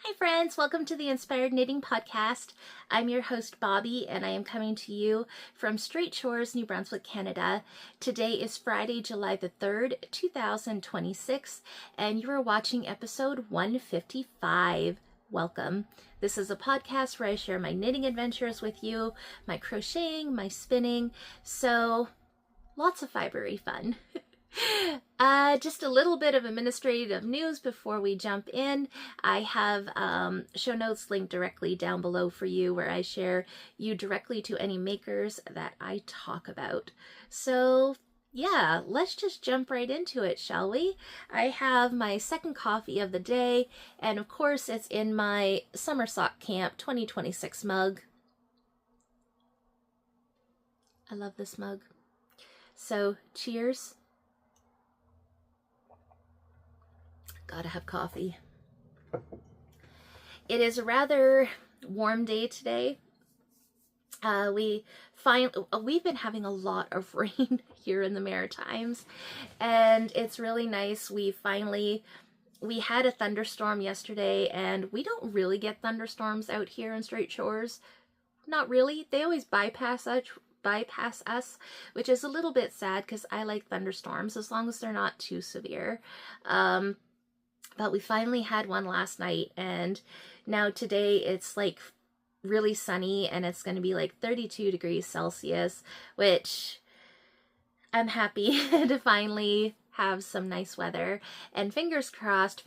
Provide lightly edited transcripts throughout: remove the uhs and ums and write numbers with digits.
Hi friends, welcome to the Inspired Knitting Podcast. I'm your host Bobby and I am coming to you from Strait Shores, New Brunswick, Canada. Today is Friday, July the 3rd, 2026, and you are watching episode 155. Welcome. This is a podcast where I share my knitting adventures with you, my crocheting, my spinning, so lots of fibery fun. Just a little bit of administrative news before we jump in. I have show notes linked directly down below for you where I share you directly to any makers that I talk about. So yeah, let's just jump right into it, shall we? I have my second coffee of the day, and of course it's in my Summer Sock Camp 2026 mug. I love this mug. So cheers. Gotta have coffee. It is a rather warm day today. We've been having a lot of rain here in the Maritimes, and it's really nice. We had a thunderstorm yesterday, and we don't really get thunderstorms out here in Strait Shores. Not really. They always bypass us, which is a little bit sad because I like thunderstorms as long as they're not too severe. But we finally had one last night, and now today it's like really sunny and it's going to be like 32 degrees Celsius, which I'm happy to finally have some nice weather. And fingers crossed,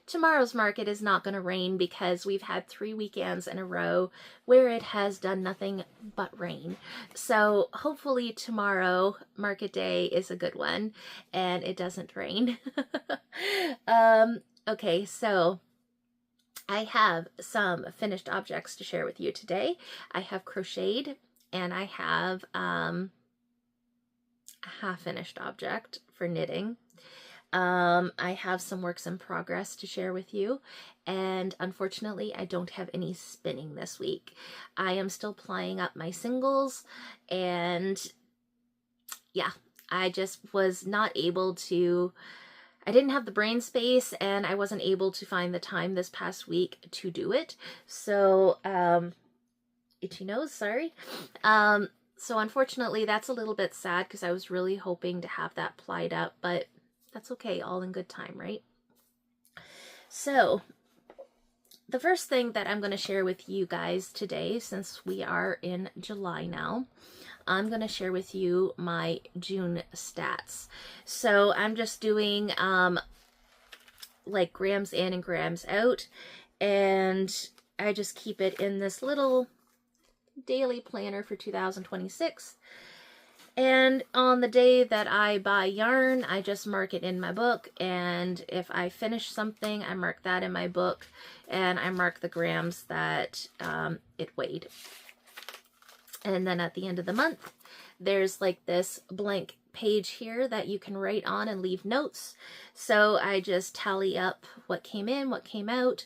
tomorrow's market is not going to rain because we've had 3 weekends in a row where it has done nothing but rain. So hopefully tomorrow, market day, is a good one and it doesn't rain. Okay, so I have some finished objects to share with you today. I have crocheted and I have a half-finished object for knitting. I have some works in progress to share with you, and unfortunately I don't have any spinning this week. I am still plying up my singles, and yeah, I just was not able to, I didn't have the brain space and I wasn't able to find the time this past week to do it. So, itchy nose, sorry. So unfortunately, that's a little bit sad because I was really hoping to have that plied up, but that's okay, all in good time, right? So the first thing that I'm going to share with you guys today, since we are in July now, I'm going to share with you my June stats. So I'm just doing like grams in and grams out, and I just keep it in this little daily planner for 2026, and on the day that I buy yarn, I just mark it in my book, and if I finish something, I mark that in my book, and I mark the grams that it weighed. And then at the end of the month, there's like this blank page here that you can write on and leave notes. So I just tally up what came in, what came out,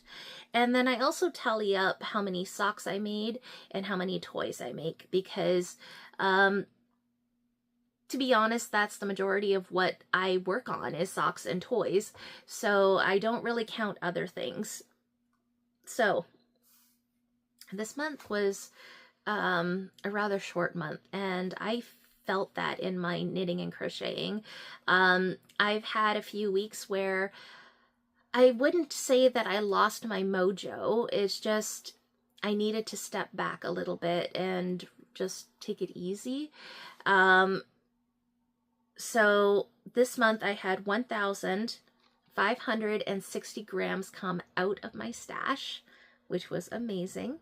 and then I also tally up how many socks I made and how many toys I make, because to be honest, that's the majority of what I work on is socks and toys. So I don't really count other things. So this month was a rather short month, and I felt that in my knitting and crocheting. I've had a few weeks where I wouldn't say that I lost my mojo. It's just I needed to step back a little bit and just take it easy. So this month I had 1,560 grams come out of my stash, which was amazing.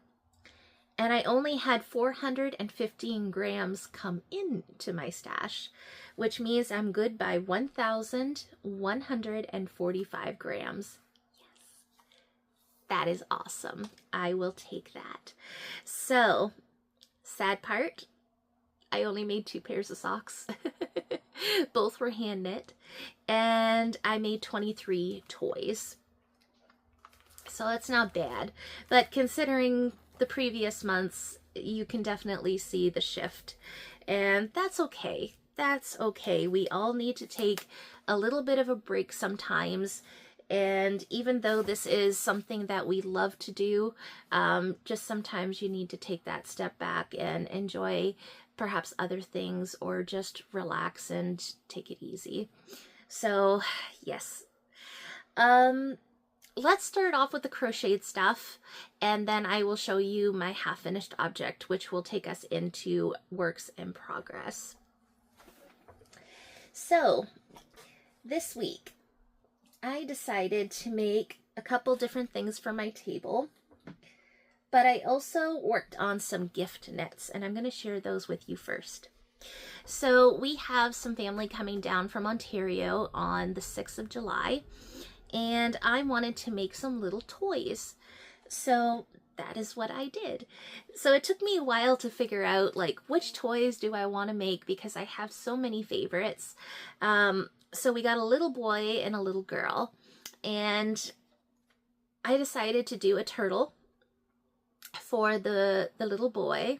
And I only had 415 grams come into my stash, which means I'm good by 1,145 grams. Yes, that is awesome. I will take that. So, sad part, I only made 2 pairs of socks. Both were hand knit, and I made 23 toys. So that's not bad, but considering the previous months, you can definitely see the shift, and that's okay. That's okay. We all need to take a little bit of a break sometimes And even though this is something that we love to do, just sometimes you need to take that step back and enjoy perhaps other things, or just relax and take it easy. So yes, let's start off with the crocheted stuff, and then I will show you my half-finished object, which will take us into works in progress. So this week I decided to make a couple different things for my table, but I also worked on some gift knits, and I'm going to share those with you first. So we have some family coming down from Ontario on the 6th of July, and I wanted to make some little toys. So that is what I did. So it took me a while to figure out like which toys do I want to make, because I have so many favorites. So we got a little boy and a little girl, and I decided to do a turtle for the little boy.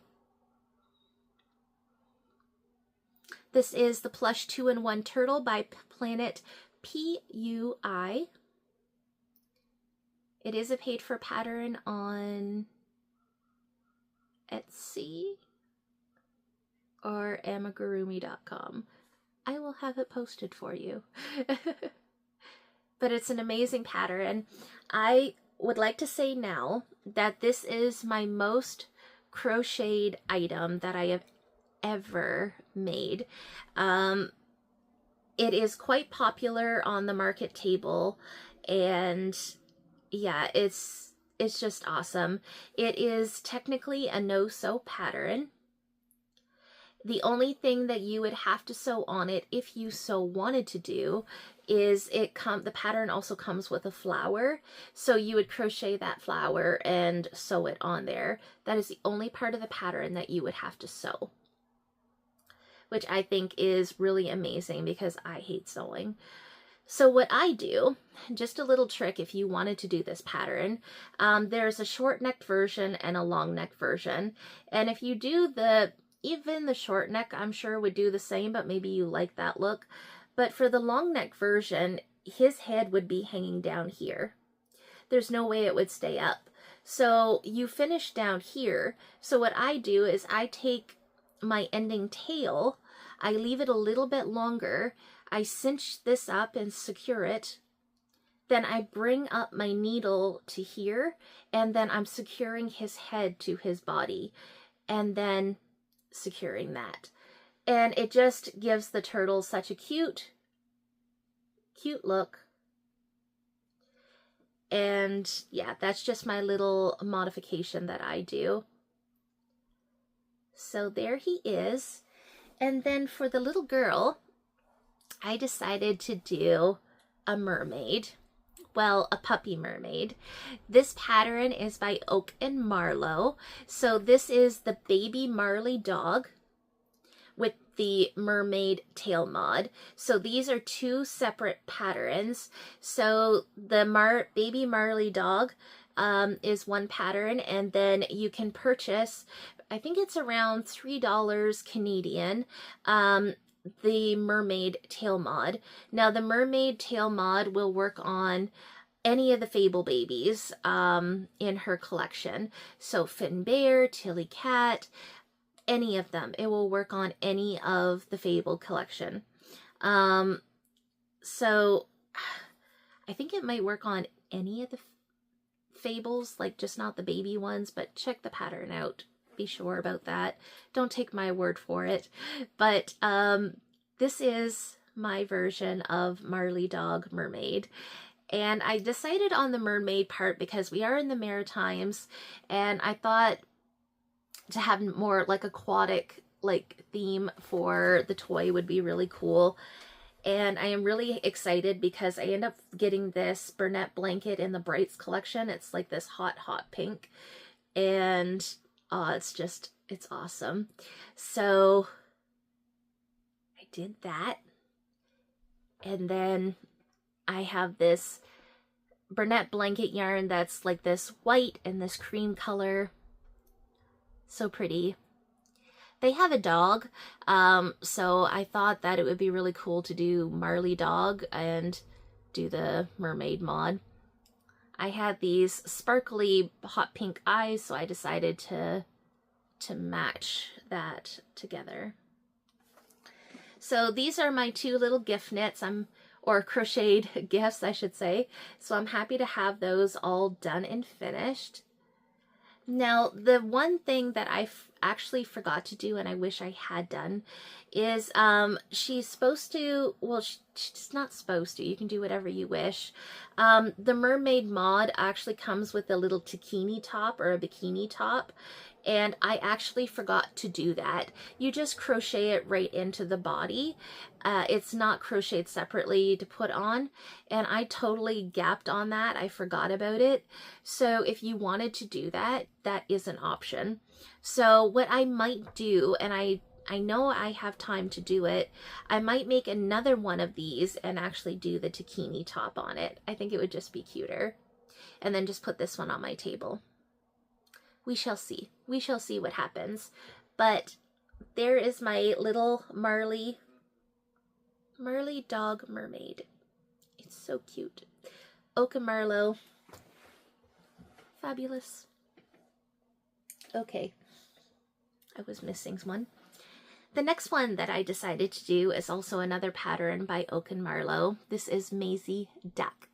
This is the Plush 2-in-1 Turtle by Planet PUI. It is a paid for pattern on Etsy or amigurumi.com. I will have it posted for you. But it's an amazing pattern. I would like to say now that this is my most crocheted item that I have ever made. It is quite popular on the market table, and yeah, it's just awesome. It is technically a no-sew pattern. The only thing that you would have to sew on it, if you so wanted to do, is the pattern also comes with a flower. So you would crochet that flower and sew it on there. That is the only part of the pattern that you would have to sew, which I think is really amazing because I hate sewing. So what I do, just a little trick if you wanted to do this pattern, there's a short neck version and a long neck version. And if you do even the short neck, I'm sure would do the same, but maybe you like that look. But for the long neck version, his head would be hanging down here. There's no way it would stay up. So you finish down here. So what I do is I take my ending tail, I leave it a little bit longer, I cinch this up and secure it, then I bring up my needle to here, and then I'm securing his head to his body, and then securing that. And it just gives the turtle such a cute look. And yeah, that's just my little modification that I do. So there he is. And then for the little girl, I decided to do a mermaid. Well, a puppy mermaid. This pattern is by Oak and Marlow. So this is the baby Marley dog with the mermaid tail mod. So these are two separate patterns. So the baby Marley dog is one pattern, and then you can purchase, I think it's around $3 Canadian, the mermaid tail mod. Now the mermaid tail mod will work on any of the Fable babies in her collection. So Finn Bear, Tilly Cat, any of them. It will work on any of the Fable collection. So I think it might work on any of the Fables, like just not the baby ones, but check the pattern out. Be sure about that. Don't take my word for it. But this is my version of Marley Dog Mermaid. And I decided on the mermaid part because we are in the Maritimes, and I thought to have more like aquatic like theme for the toy would be really cool. And I am really excited because I end up getting this Burnett blanket in the Brights collection. It's like this hot pink, and it's awesome. So I did that, and then I have this Burnett blanket yarn that's like this white and this cream color. So pretty. They have a dog, so I thought that it would be really cool to do Marley dog and do the mermaid mod. I had these sparkly hot pink eyes, so I decided to match that together. So these are my two little gift knits, or crocheted gifts, I should say. So I'm happy to have those all done and finished. Now, the one thing that I actually forgot to do, and I wish I had done, is she's supposed to, well, she's not supposed to, you can do whatever you wish. The mermaid mod actually comes with a little bikini top or a bikini top, and I actually forgot to do that. You just crochet it right into the body. It's not crocheted separately to put on, and I totally gapped on that. I forgot about it. So if you wanted to do that, that is an option. So what I might do, and I know I have time to do it, I might make another one of these and actually do the bikini top on it. I think it would just be cuter. And then just put this one on my table. We shall see. We shall see what happens. But there is my little Marley dog mermaid. It's so cute. Oak and Marlow. Fabulous. Okay. I was missing one. The next one that I decided to do is also another pattern by Oak and Marlow. This is Maisy Duck.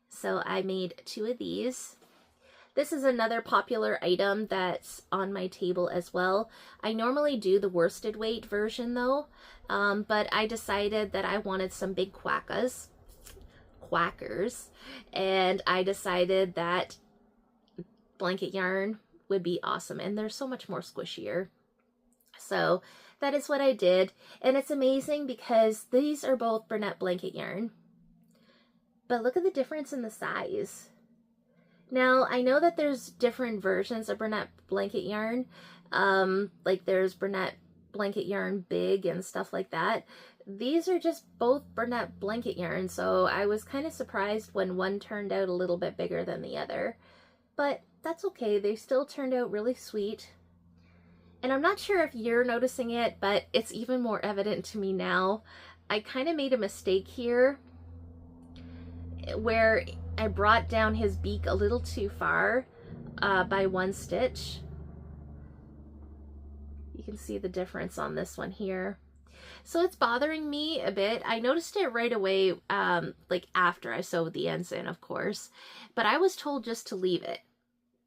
So I made two of these. This is another popular item that's on my table as well. I normally do the worsted weight version though, but I decided that I wanted some big quackers, and I decided that blanket yarn would be awesome, and they're so much more squishier. So that is what I did, and it's amazing because these are both brunette blanket yarn, but look at the difference in the size. Now, I know that there's different versions of brunette blanket yarn, like there's brunette blanket yarn big and stuff like that. These are just both brunette blanket yarn, so I was kind of surprised when one turned out a little bit bigger than the other. But that's okay, they still turned out really sweet. And I'm not sure if you're noticing it, but it's even more evident to me now. I kind of made a mistake here where I brought down his beak a little too far by one stitch. You can see the difference on this one here. So it's bothering me a bit. I noticed it right away, like after I sewed the ends in, of course, but I was told just to leave it.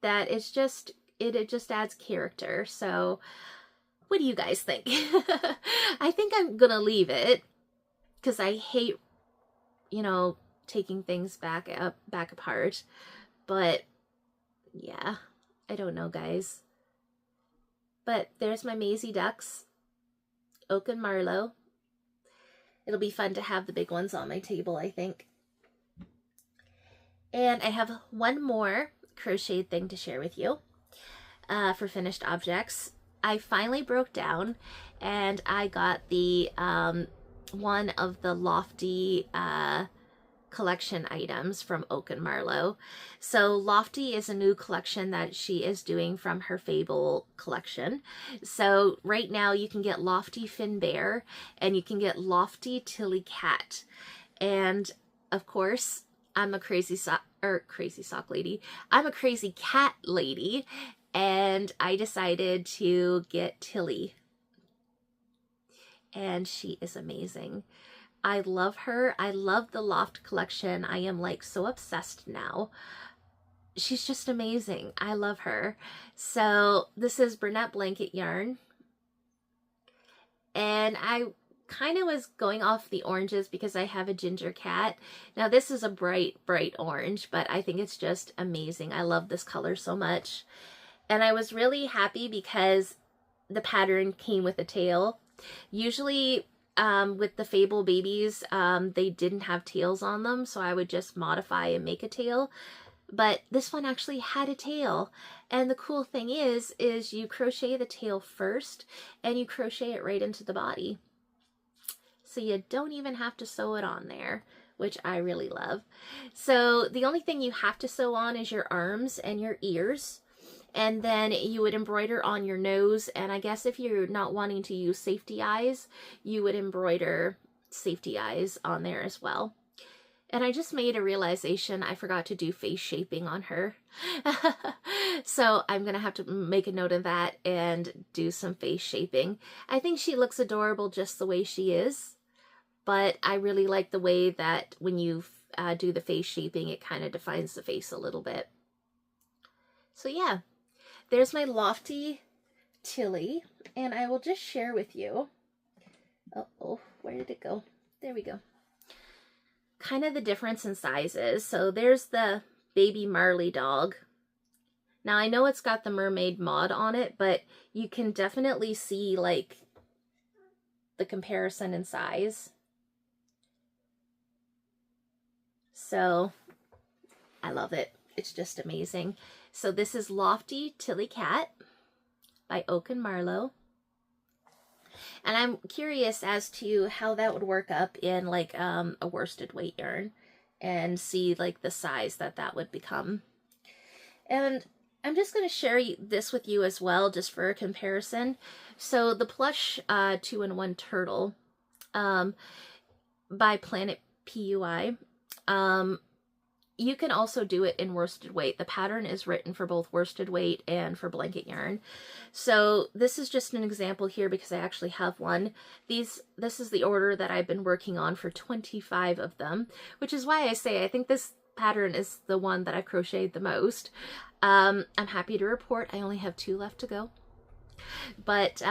That it's just, it just adds character. So what do you guys think? I think I'm gonna leave it because I hate, you know, taking things back apart, but yeah, I don't know, guys. But there's my Maisy ducks, Oak and Marlow. It'll be fun to have the big ones on my table, I think. And I have one more crocheted thing to share with you for finished objects. I finally broke down and I got the one of the Lofty collection items from Oak and Marlow. So Lofty is a new collection that she is doing from her Fable collection. So right now you can get Lofty Fin Bear and you can get Lofty Tilly Cat. And of course, I'm a crazy sock lady. I'm a crazy cat lady, and I decided to get Tilly. And she is amazing. I love her. I love the Loft collection. I am like so obsessed now. She's just amazing. I love her. So this is brunette blanket yarn. And I kind of was going off the oranges because I have a ginger cat. Now this is a bright orange, but I think it's just amazing. I love this color so much. And I was really happy because the pattern came with a tail. Usually with the Fable babies, they didn't have tails on them, so I would just modify and make a tail. But this one actually had a tail. And the cool thing is you crochet the tail first and you crochet it right into the body. So you don't even have to sew it on there, which I really love. So the only thing you have to sew on is your arms and your ears. And then you would embroider on your nose. And I guess if you're not wanting to use safety eyes, you would embroider safety eyes on there as well. And I just made a realization I forgot to do face shaping on her. So I'm going to have to make a note of that and do some face shaping. I think she looks adorable just the way she is. But I really like the way that when you do the face shaping, it kind of defines the face a little bit. So yeah, there's my Lofty Tilly. And I will just share with you. Uh-oh, where did it go? There we go. Kind of the difference in sizes. So there's the baby Marley dog. Now I know it's got the Mermaid mod on it, but you can definitely see like the comparison in size. So I love it. It's just amazing. So this is Lofty Tilly Cat by Oak and Marlow. And I'm curious as to how that would work up in like a worsted weight yarn and see like the size that that would become. And I'm just going to share this with you as well, just for a comparison. So the Plush 2-in-1 Turtle by Planet PUI, you can also do it in worsted weight. The pattern is written for both worsted weight and for blanket yarn. So this is just an example here because I actually have one. This is the order that I've been working on for 25 of them, which is why I say I think this pattern is the one that I crocheted the most. I'm happy to report I only have 2 left to go. But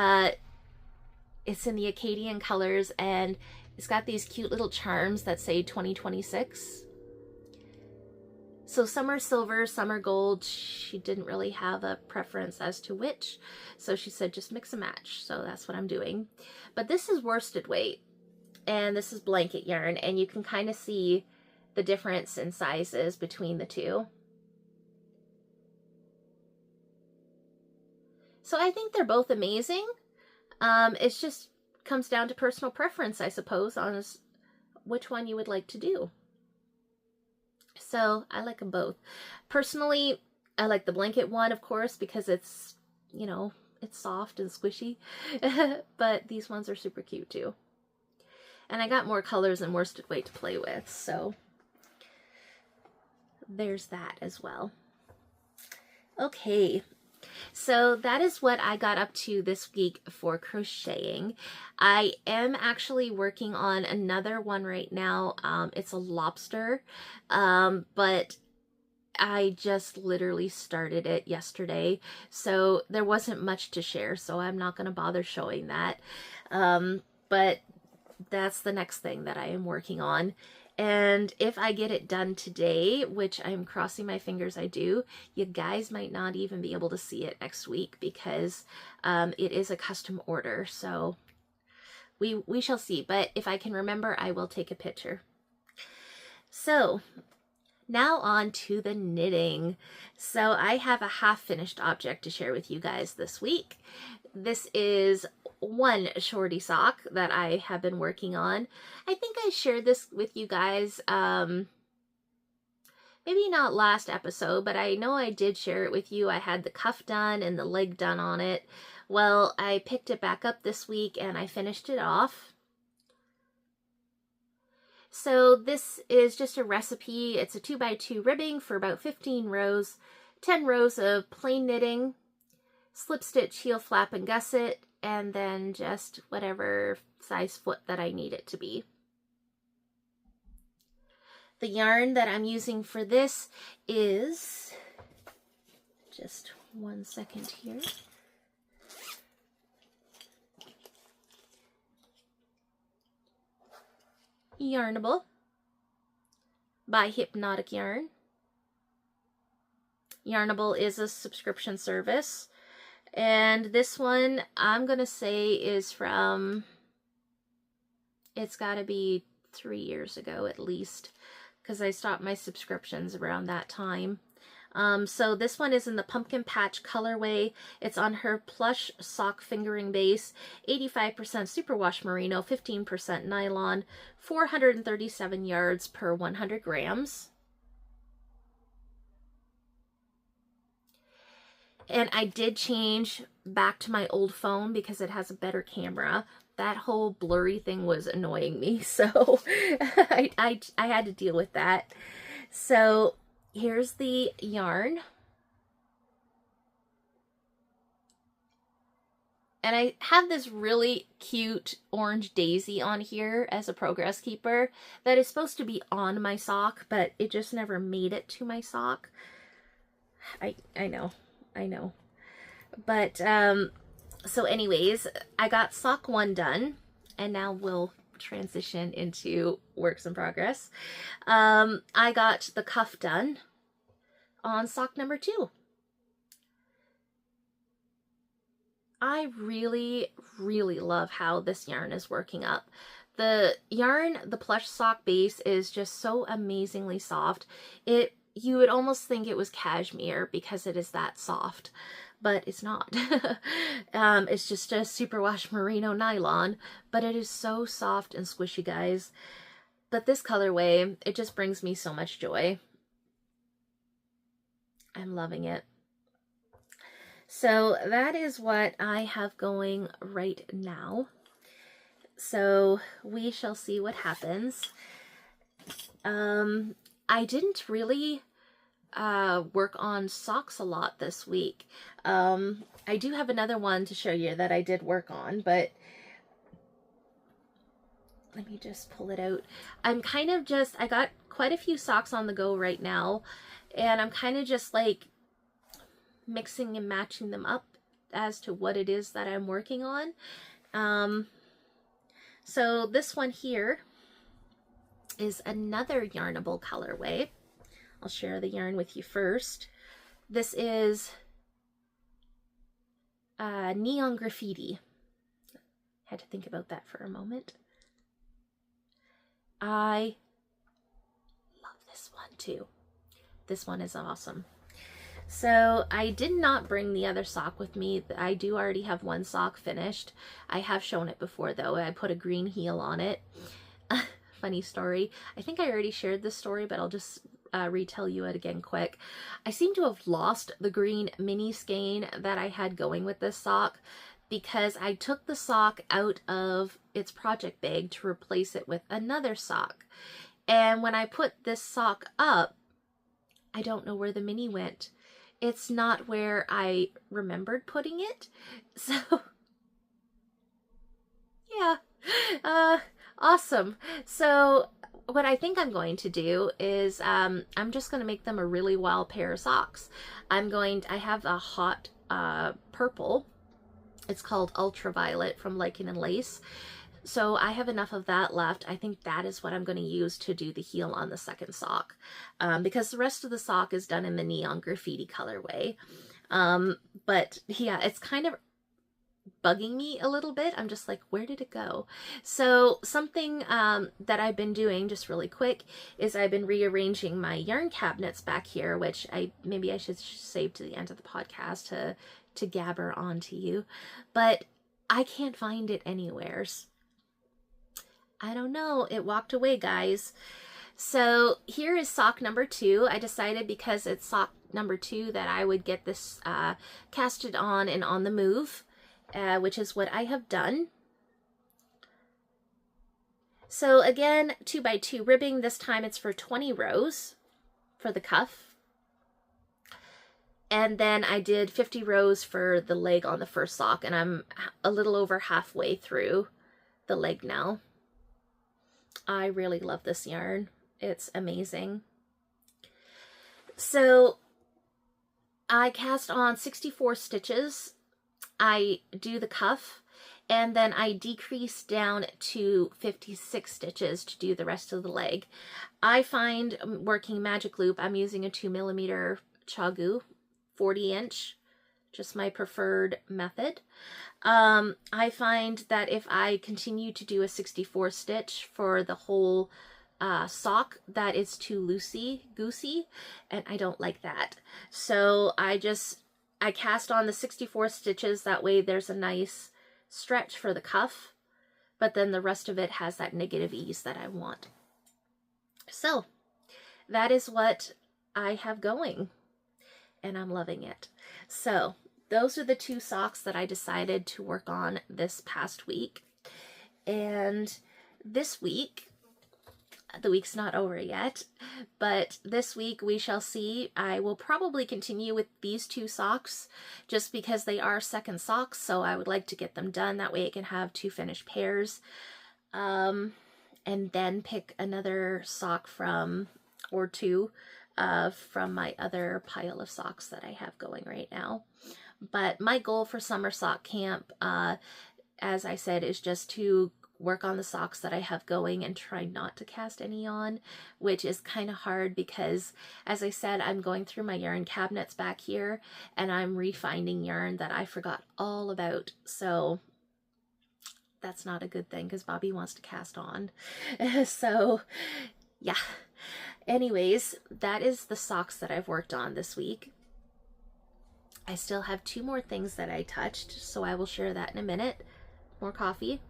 it's in the Acadian colors and it's got these cute little charms that say 2026. So some are silver, some are gold. She didn't really have a preference as to which. So she said, just mix and match. So that's what I'm doing. But this is worsted weight and this is blanket yarn. And you can kind of see the difference in sizes between the two. So I think they're both amazing. It's just comes down to personal preference, I suppose, on which one you would like to do. So I like them both. Personally, I like the blanket one, of course, because it's, you know, it's soft and squishy. But these ones are super cute too. And I got more colors and worsted weight to play with, so there's that as well. Okay. So that is what I got up to this week for crocheting. I am actually working on another one right now. It's a lobster, but I just literally started it yesterday, so there wasn't much to share, so I'm not going to bother showing that. But that's the next thing that I am working on. And if I get it done today, which I'm crossing my fingers I do, you guys might not even be able to see it next week because it is a custom order. So we shall see. But if I can remember, I will take a picture. So now on to the knitting. So I have a half-finished object to share with you guys this week. This is one shorty sock that I have been working on. I think I shared this with you guys, maybe not last episode, but I know I did share it with you. I had the cuff done and the leg done on it. Well, I picked it back up this week and I finished it off. So this is just a recipe. It's a 2x2 ribbing for about 15 rows, 10 rows of plain knitting, slip stitch, heel flap, and gusset, and then just whatever size foot that I need it to be. The yarn that I'm using for this is, just 1 second here. Yarnable by Hypnotic Yarn. Yarnable is a subscription service. And this one, I'm going to say, is from, it's got to be 3 years ago at least, because I stopped my subscriptions around that time. So this one is in the Pumpkin Patch colorway. It's on her Plush sock fingering base, 85% superwash merino, 15% nylon, 437 yards per 100 grams. And I did change back to my old phone because it has a better camera. that whole blurry thing was annoying me, so I had to deal with that. So here's the yarn. And I have this really cute orange daisy on here as a progress keeper that is supposed to be on my sock, but it just never made it to my sock. I know. But, so anyways, I got sock 1 done, and now we'll transition into works in progress. I got the cuff done on sock number 2. I really, really love how this yarn is working up. The yarn, the plush sock base is just so amazingly soft. You would almost think it was cashmere because it is that soft, but it's not. It's just a superwash merino nylon, but it is so soft and squishy, guys. But this colorway, it just brings me so much joy. I'm loving it. So that is what I have going right now. So we shall see what happens. I didn't really work on socks a lot this week. I do have another one to show you that I did work on, but let me just pull it out. I'm kind of just, I got quite a few socks on the go right now, and I'm kind of just like mixing and matching them up as to what it is that I'm working on. So this one here is another yarnable colorway. I'll share the yarn with you first. This is Neon Graffiti. Had to think about that for a moment. I love this one too. This one is awesome. So I did not bring the other sock with me. I do already have one sock finished. I have shown it before though. I put a green heel on it. Funny story. I think I already shared this story, but I'll just retell you it again quick. I seem to have lost the green mini skein that I had going with this sock because I took the sock out of its project bag to replace it with another sock. And when I put this sock up, I don't know where the mini went. It's not where I remembered putting it. So, yeah, awesome. So what I think I'm going to do is I'm just going to make them a really wild pair of socks. I have a hot purple. It's called Ultraviolet from Lichen and Lace. So I have enough of that left. I think that is what I'm going to use to do the heel on the second sock. Because the rest of the sock is done in the Neon Graffiti colorway. But yeah, it's kind of bugging me a little bit. I'm just like, where did it go? So something that I've been doing just really quick is I've been rearranging my yarn cabinets back here, which maybe I should save to the end of the podcast to gabber on to you. But I can't find it anywheres. I don't know. It walked away, guys. So here is sock number 2. I decided because it's sock number 2 that I would get this casted on and on the move, which is what I have done. So again, 2x2 ribbing. This time it's for 20 rows for the cuff. And then I did 50 rows for the leg on the first sock, and I'm a little over halfway through the leg now. I really love this yarn. It's amazing. So I cast on 64 stitches. I do the cuff, and then I decrease down to 56 stitches to do the rest of the leg. I find working magic loop, I'm using a 2mm Chagu 40-inch, just my preferred method. I find that if I continue to do a 64 stitch for the whole sock, that it's too loosey-goosey, and I don't like that. So I cast on the 64 stitches, that way there's a nice stretch for the cuff, but then the rest of it has that negative ease that I want. So that is what I have going, and I'm loving it. So those are the 2 socks that I decided to work on this past week. And this week, the week's not over yet, but this week we shall see. I will probably continue with these 2 socks just because they are second socks, so I would like to get them done. That way I can have 2 finished pairs. And then pick another sock from, or 2, from my other pile of socks that I have going right now. But my goal for summer sock camp, as I said, is just to work on the socks that I have going and try not to cast any on, which is kind of hard because, as I said, I'm going through my yarn cabinets back here and I'm refinding yarn that I forgot all about. So that's not a good thing because Bobby wants to cast on. So yeah. Anyways, that is the socks that I've worked on this week. I still have 2 more things that I touched, so I will share that in a minute. More coffee.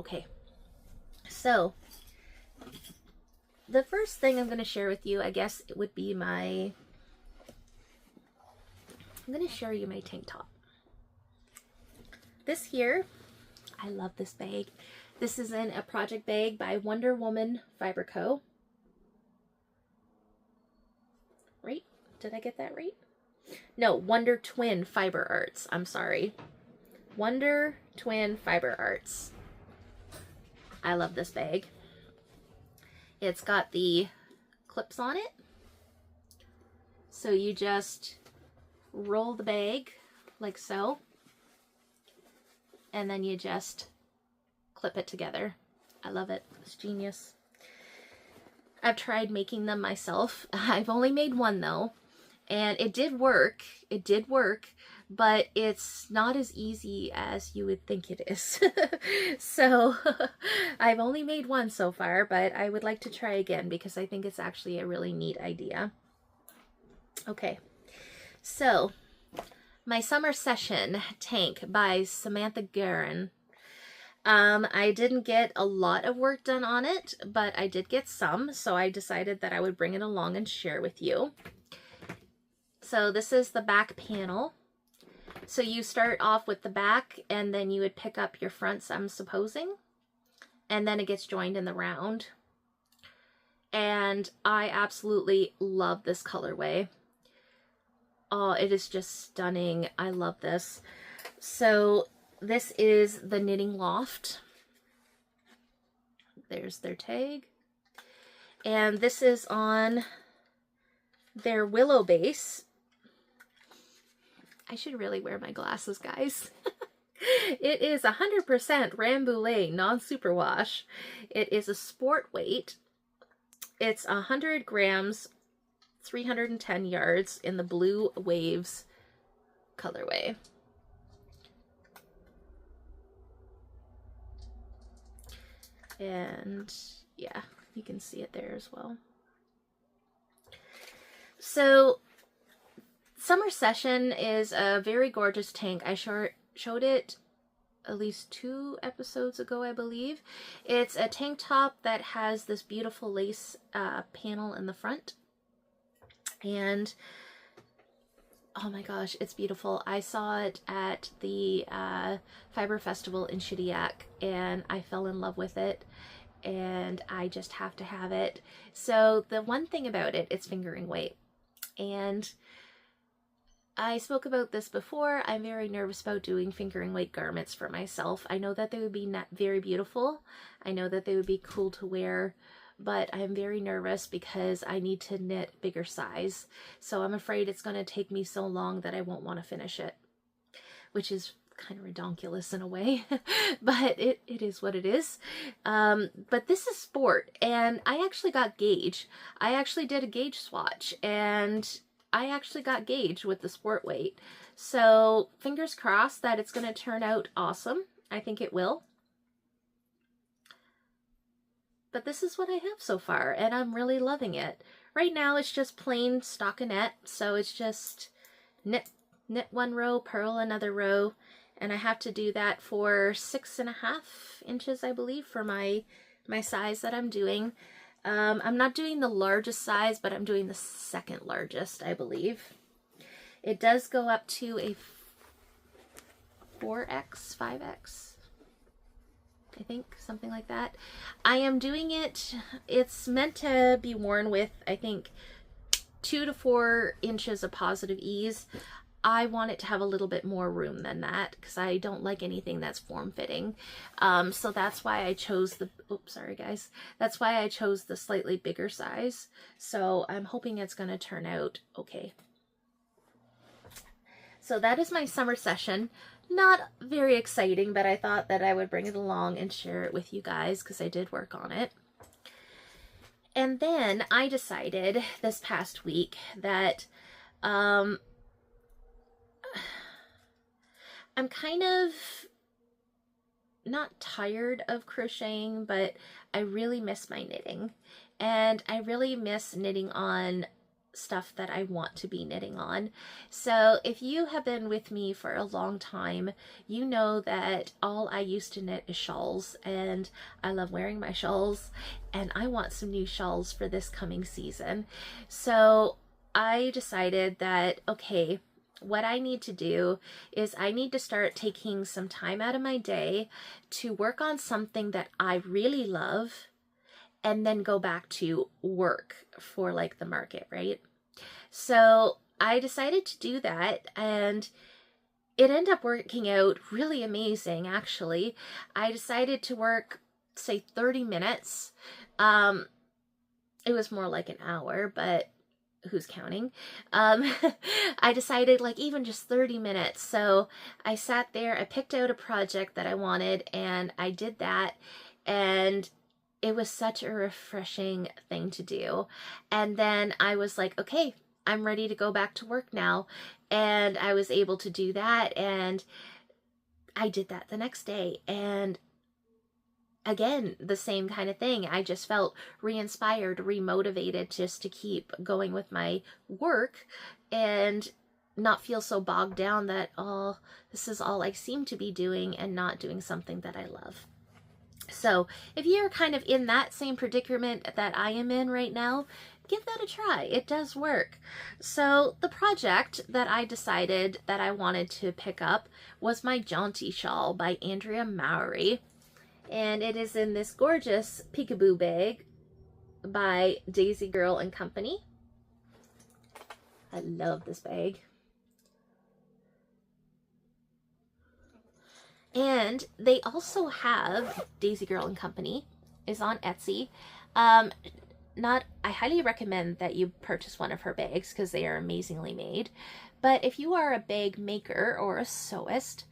Okay, so the first thing I'm going to share with you, I guess it would be I'm going to show you my tank top. This here, I love this bag. This is in a project bag by Wonder Woman Fiber Co. Right? Did I get that right? No, Wonder Twin Fiber Arts. I'm sorry. Wonder Twin Fiber Arts. I love this bag. It's got the clips on it. So you just roll the bag like so. And then you just clip it together. I love it. It's genius. I've tried making them myself. I've only made one though. And it did work. It did work. But it's not as easy as you would think it is. So I've only made one so far, but I would like to try again because I think it's actually a really neat idea. Okay, so my summer session tank by Samantha Guerin. I didn't get a lot of work done on it, but I did get some, so I decided that I would bring it along and share with you. So this is the back panel. So you start off with the back and then you would pick up your fronts, I'm supposing, and then it gets joined in the round. And I absolutely love this colorway. Oh, it is just stunning. I love this. So this is the Knitting Loft. There's their tag. And this is on their willow base. I should really wear my glasses, guys. It is 100% Rambouillet non-superwash. It is a sport weight. It's 100 grams, 310 yards in the Blue Waves colorway. And yeah, you can see it there as well. So Summer Session is a very gorgeous tank. I showed it at least 2 episodes ago, I believe. It's a tank top that has this beautiful lace panel in the front. And oh my gosh, it's beautiful. I saw it at the Fiber Festival in Shediac and I fell in love with it. And I just have to have it. So the one thing about it, it's fingering weight. And I spoke about this before. I'm very nervous about doing fingering weight garments for myself. I know that they would be very beautiful. I know that they would be cool to wear, but I'm very nervous because I need to knit bigger size. So I'm afraid it's going to take me so long that I won't want to finish it, which is kind of redonkulous in a way, but it is what it is. But this is sport, and I actually got gauge. I actually did a gauge swatch, and I actually got gauge with the sport weight. So fingers crossed that it's going to turn out awesome. I think it will. But this is what I have so far, and I'm really loving it. Right now it's just plain stockinette, so it's just knit one row, purl another row, and I have to do that for 6.5 inches, I believe, for my size that I'm doing. I'm not doing the largest size, but I'm doing the second largest, I believe. It does go up to a 4X, 5X, I think, something like that. I am doing it, it's meant to be worn with, I think, 2 to 4 inches of positive ease. I want it to have a little bit more room than that because I don't like anything that's form-fitting. So that's why I chose the, oops, sorry guys. That's why I chose the slightly bigger size. So I'm hoping it's going to turn out okay. So that is my summer session. Not very exciting, but I thought that I would bring it along and share it with you guys because I did work on it. And then I decided this past week that I'm kind of not tired of crocheting, but I really miss my knitting. And I really miss knitting on stuff that I want to be knitting on. So if you have been with me for a long time, you know that all I used to knit is shawls, and I love wearing my shawls, and I want some new shawls for this coming season. So I decided that, okay, what I need to do is I need to start taking some time out of my day to work on something that I really love and then go back to work for like the market, right? So I decided to do that, and it ended up working out really amazing, actually. I decided to work, say, 30 minutes. It was more like an hour, but who's counting? I decided like even just 30 minutes. So I sat there, I picked out a project that I wanted, and I did that, and it was such a refreshing thing to do. And then I was like, okay, I'm ready to go back to work now. And I was able to do that, and I did that the next day, and again, the same kind of thing. I just felt re-inspired, re-motivated just to keep going with my work and not feel so bogged down that, oh, this is all I seem to be doing and not doing something that I love. So if you're kind of in that same predicament that I am in right now, give that a try. It does work. So the project that I decided that I wanted to pick up was my Jaunty shawl by Andrea Mowry. And it is in this gorgeous peekaboo bag by Daisy Girl and Company. I love this bag. And they also have, Daisy Girl and Company is on Etsy. I highly recommend that you purchase one of her bags because they are amazingly made. But if you are a bag maker or a sewist,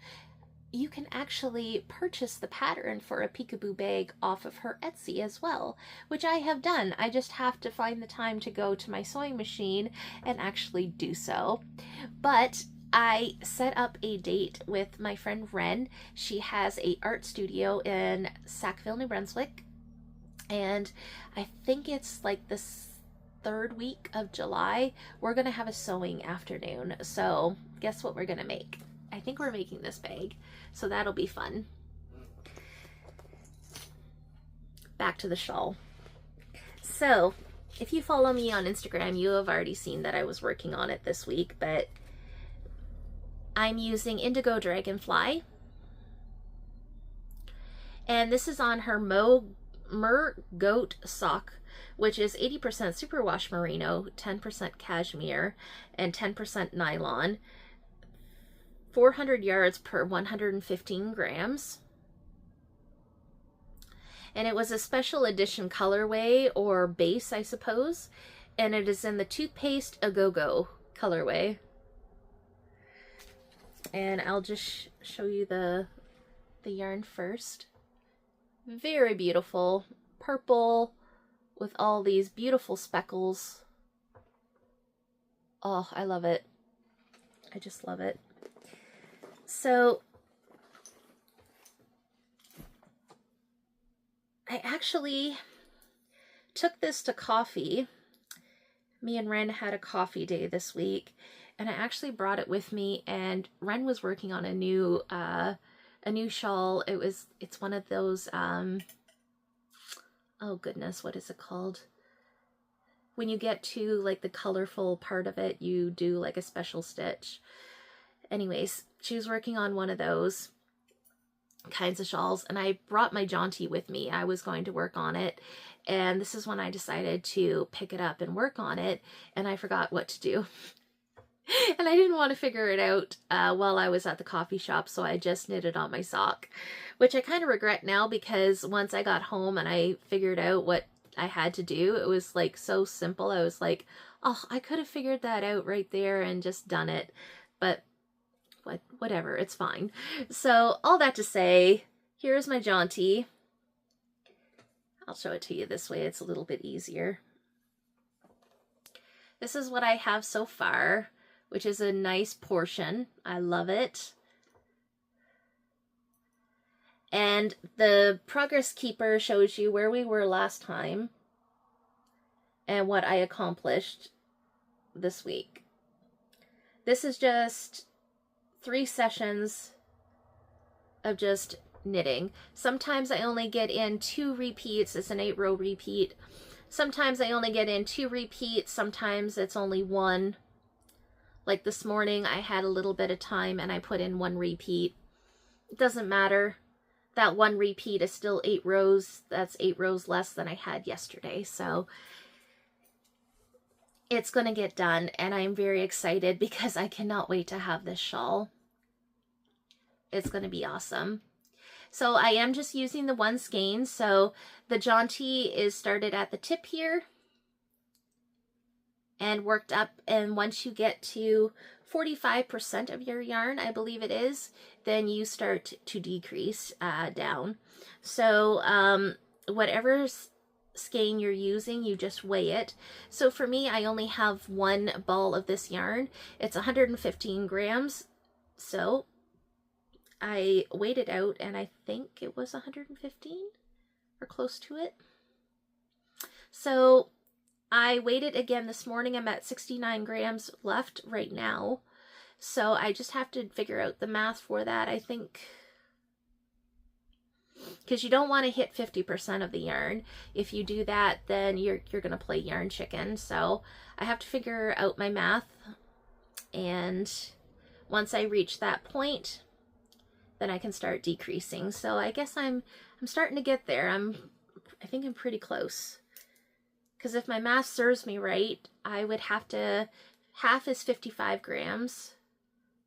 you can actually purchase the pattern for a peekaboo bag off of her Etsy as well, which I have done. I just have to find the time to go to my sewing machine and actually do so. But I set up a date with my friend Ren. She has an art studio in Sackville, New Brunswick, and I think it's like this third week of July. We're gonna have a sewing afternoon. So guess what we're gonna make? I think we're making this bag, so that'll be fun. Back to the shawl. So if you follow me on Instagram, you have already seen that I was working on it this week, but I'm using Indigo Dragonfly, and this is on her Mer Goat sock, which is 80% superwash merino, 10% cashmere, and 10% nylon. 400 yards per 115 grams. And it was a special edition colorway, or base, I suppose. And it is in the Toothpaste A-Go-Go colorway. And I'll just show you the yarn first. Very beautiful. Purple with all these beautiful speckles. Oh, I love it. I just love it. So I actually took this to coffee. Me and Ren had a coffee day this week, and I actually brought it with me, and Ren was working on a new shawl. It's one of those oh goodness, what is it called? When you get to like the colorful part of it, you do like a special stitch. anyways, she was working on one of those kinds of shawls, and I brought my Jaunty with me. I was going to work on it, and this is when I decided to pick it up and work on it, and I forgot what to do. And I didn't want to figure it out while I was at the coffee shop, so I just knitted on my sock, which I kind of regret now, because once I got home and I figured out what I had to do, it was like so simple. I was like, oh, I could have figured that out right there and just done it, but whatever, it's fine. So all that to say, here's my Jaunty. I'll show it to you this way, it's a little bit easier. This is what I have so far, which is a nice portion. I love it. And the progress keeper shows you where we were last time and what I accomplished this week. This is just 3 sessions of just knitting. Sometimes I only get in 2 repeats. It's an 8-row repeat. Sometimes I only get in 2 repeats. Sometimes it's only 1. Like this morning, I had a little bit of time and I put in 1 repeat. It doesn't matter. That 1 repeat is still 8 rows. That's 8 rows less than I had yesterday. So it's going to get done, and I'm very excited because I cannot wait to have this shawl. It's going to be awesome. So I am just using the 1 skein. So the Jaunty is started at the tip here and worked up, and once you get to 45% of your yarn, I believe it is, then you start to decrease down. So whatever skein you're using, you just weigh it. So for me, I only have 1 ball of this yarn. It's 115 grams. So I weighed it out, and I think it was 115 or close to it. So I weighed it again this morning. I'm at 69 grams left right now. So I just have to figure out the math for that, I think. Because you don't want to hit 50% of the yarn. If you do that, then you're going to play yarn chicken. So I have to figure out my math. And once I reach that point, then I can start decreasing. So I guess I'm starting to get there. I think I'm pretty close. Because if my math serves me right, I would have to, half is 55 grams,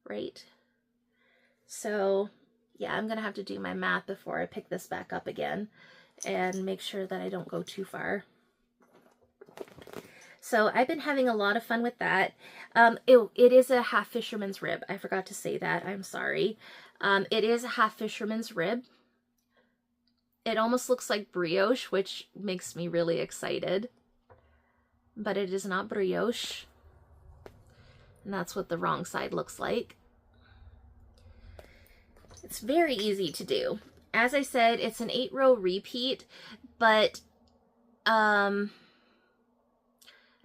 right? So yeah, I'm going to have to do my math before I pick this back up again and make sure that I don't go too far. So I've been having a lot of fun with that. It is a half fisherman's rib. I forgot to say that. I'm sorry. It is a half fisherman's rib. It almost looks like brioche, which makes me really excited. But it is not brioche. And that's what the wrong side looks like. It's very easy to do. As I said, it's an 8-row repeat, but again,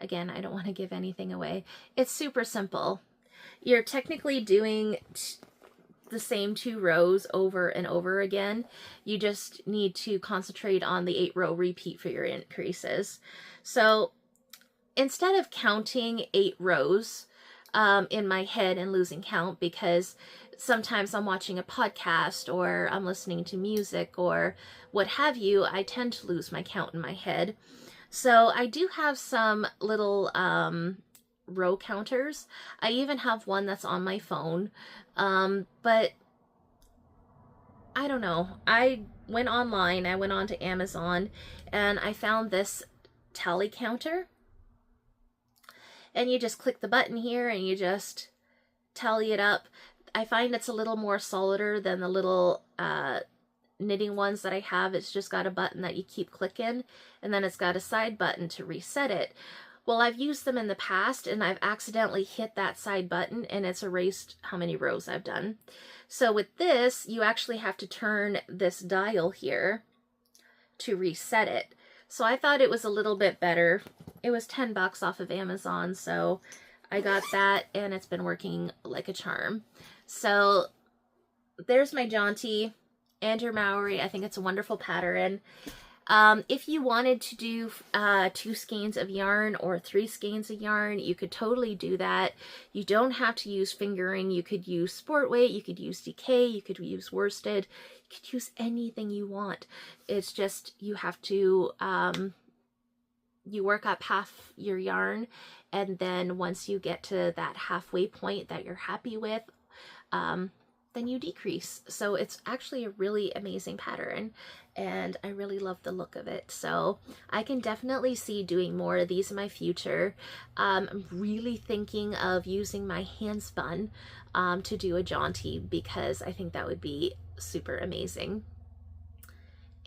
I don't want to give anything away. It's super simple. You're technically doing the same 2 rows over and over again. You just need to concentrate on the 8-row repeat for your increases. So instead of counting 8 rows in my head and losing count, because sometimes I'm watching a podcast or I'm listening to music or what have you, I tend to lose my count in my head. So I do have some little row counters. I even have one that's on my phone. But I don't know. I went online, I went on to Amazon, and I found this tally counter. And you just click the button here and you just tally it up. I find it's a little more solider than the little knitting ones that I have. It's just got a button that you keep clicking, and then it's got a side button to reset it. Well, I've used them in the past, and I've accidentally hit that side button, and it's erased how many rows I've done. So with this, you actually have to turn this dial here to reset it. So I thought it was a little bit better. It was 10 bucks off of Amazon, so I got that, and it's been working like a charm. So there's my Jaunty and your Mowry. I think it's a wonderful pattern. If you wanted to do 2 skeins of yarn or 3 skeins of yarn, you could totally do that. You don't have to use fingering. You could use sport weight, you could use DK, you could use worsted, you could use anything you want. It's just you have to you work up half your yarn, and then once you get to that halfway point that you're happy with, then you decrease. So it's actually a really amazing pattern, and I really love the look of it. So I can definitely see doing more of these in my future. I'm really thinking of using my hand spun to do a jaunty, because I think that would be super amazing.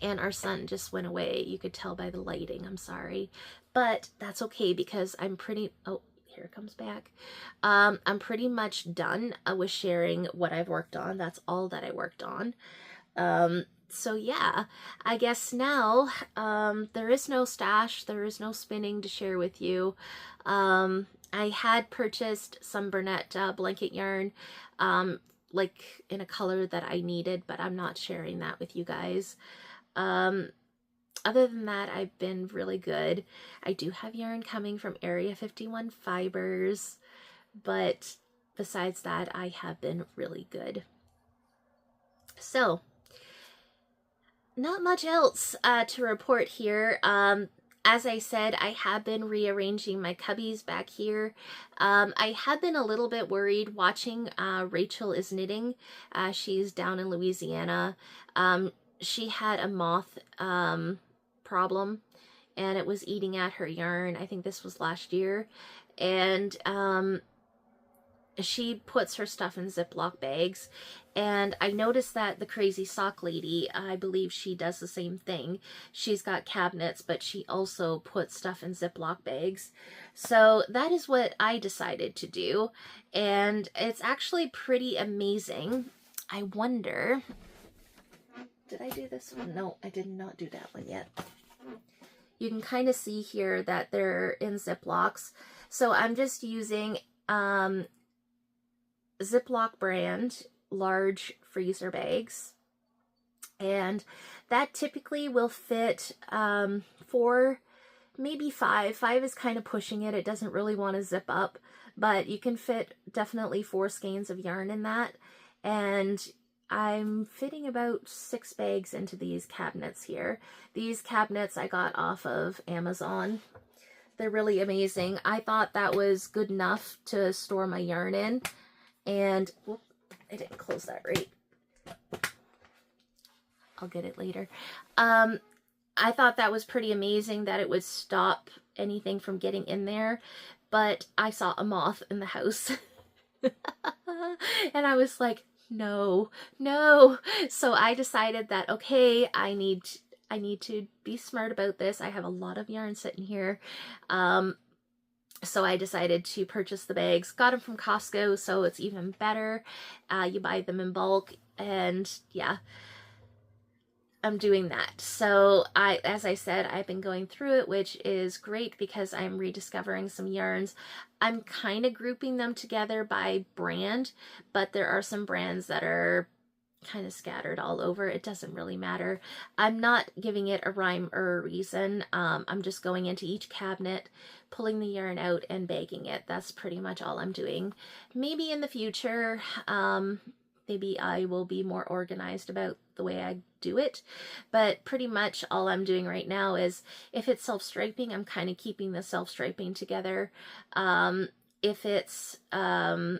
And our sun just went away. You could tell by the lighting, I'm sorry. But that's okay, because I'm pretty, oh, here it comes back. I'm pretty much done with sharing what I've worked on. That's all that I worked on. So yeah, I guess now there is no stash, there is no spinning to share with you. I had purchased some Burnett blanket yarn, like in a color that I needed, but I'm not sharing that with you guys. Other than that, I've been really good. I do have yarn coming from Area 51 Fibers, but besides that, I have been really good. So, not much else to report here. As I said, I have been rearranging my cubbies back here. I have been a little bit worried watching Rachel is knitting. She's down in Louisiana. She had a moth problem, and it was eating at her yarn. I think this was last year. And she puts her stuff in Ziploc bags, and I noticed that the Crazy Sock Lady, I believe she does the same thing. She's got cabinets, but she also puts stuff in Ziploc bags. So that is what I decided to do, and it's actually pretty amazing. I wonder, did I do this one? No, I did not do that one yet. You can kind of see here that they're in Ziplocs. So I'm just using Ziploc brand large freezer bags, and that typically will fit 4, maybe 5. 5 is kind of pushing it. It doesn't really want to zip up, but you can fit definitely 4 skeins of yarn in that. And I'm fitting about 6 bags into these cabinets here. These cabinets I got off of Amazon. They're really amazing. I thought that was good enough to store my yarn in. And whoop, I didn't close that right. I'll get it later. I thought that was pretty amazing that it would stop anything from getting in there. But I saw a moth in the house. And I was like, no. So I decided that, okay, I need to be smart about this. I have a lot of yarn sitting here. So I decided to purchase the bags. Got them from Costco, so it's even better. You buy them in bulk, and yeah, I'm doing that. So as I said, I've been going through it, which is great because I'm rediscovering some yarns. I'm kind of grouping them together by brand, but there are some brands that are kind of scattered all over. It doesn't really matter. I'm not giving it a rhyme or a reason. I'm just going into each cabinet, pulling the yarn out and bagging it. That's pretty much all I'm doing. Maybe in the future, maybe I will be more organized about the way I do it, but pretty much all I'm doing right now is, if it's self-striping, I'm kind of keeping the self-striping together. If it's a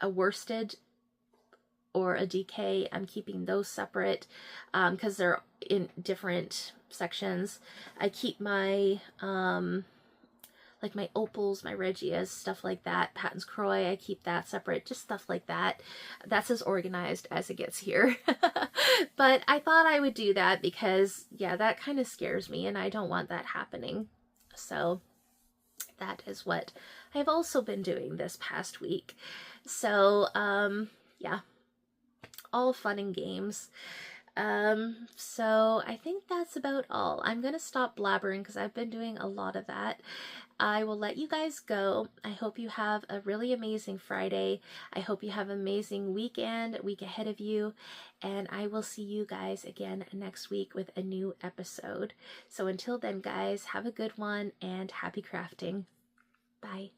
worsted or a DK, I'm keeping those separate because they're in different sections. I keep my like my opals, my Regias, stuff like that, Patton's Croix, I keep that separate, just stuff like that. That's as organized as it gets here. But I thought I would do that because, yeah, that kind of scares me and I don't want that happening. So that is what I've also been doing this past week. So, yeah, all fun and games. So I think that's about all. I'm gonna stop blabbering because I've been doing a lot of that. I will let you guys go. I hope you have a really amazing Friday. I hope you have an amazing week ahead of you, and I will see you guys again next week with a new episode. So until then, guys, have a good one and happy crafting. Bye.